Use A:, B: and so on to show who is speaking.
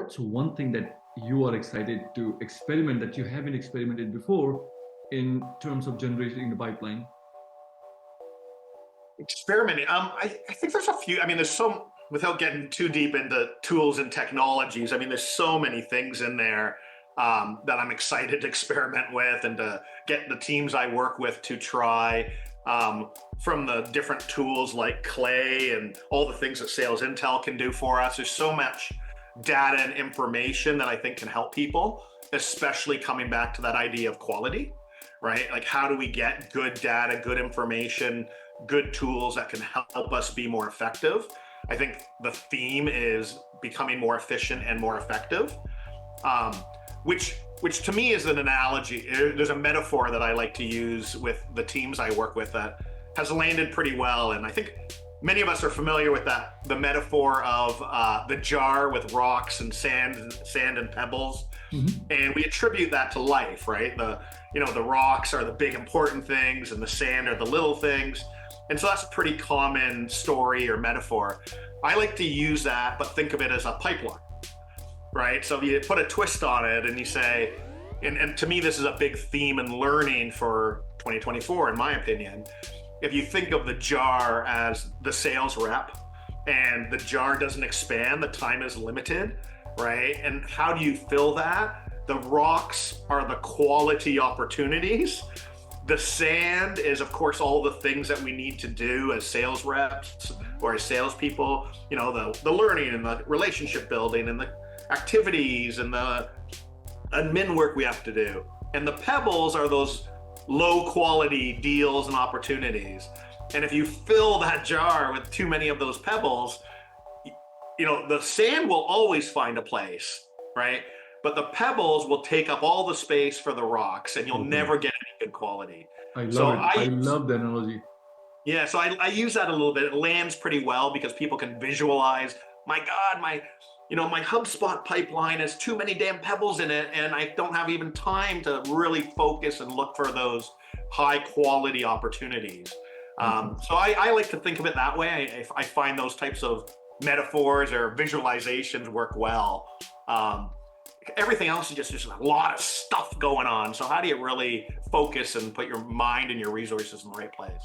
A: what's one thing that you are excited to experiment that you haven't experimented before in terms of generating the pipeline?
B: Experimenting. I think there's a few. I mean, there's so, without getting too deep into tools and technologies, I mean, there's so many things in there that I'm excited to experiment with and to get the teams I work with to try. From the different tools like Clay and all the things that Sales Intel can do for us. There's so much data and information that I think can help people, especially coming back to that idea of quality, right? Like, how do we get good data, good information, good tools that can help us be more effective? I think the theme is becoming more efficient and more effective, which to me is an analogy. There's a metaphor that I like to use with the teams I work with that has landed pretty well. And I think many of us are familiar with that, the metaphor of the jar with rocks and sand and pebbles. Mm-hmm. And we attribute that to life, right? The rocks are the big important things and the sand are the little things. And so that's a pretty common story or metaphor. I like to use that, but think of it as a pipeline, right? So you put a twist on it and you say, and to me, this is a big theme and learning for 2024, in my opinion. If you think of the jar as the sales rep and the jar doesn't expand, the time is limited, right? And how do you fill that? The rocks are the quality opportunities. The sand is, of course, all the things that we need to do as sales reps or as salespeople, the learning and the relationship building and the activities and the admin work we have to do. And the pebbles are those low quality deals and opportunities. And if you fill that jar with too many of those pebbles, the sand will always find a place, right? But the pebbles will take up all the space for the rocks and you'll never get any good quality.
A: I love it. I love the analogy.
B: Yeah, so I use that a little bit. It lands pretty well because people can visualize, my God, my HubSpot pipeline has too many damn pebbles in it, and I don't have even time to really focus and look for those high quality opportunities. So I like to think of it that way. I find those types of metaphors or visualizations work well. Everything else is just a lot of stuff going on. So how do you really focus and put your mind and your resources in the right place?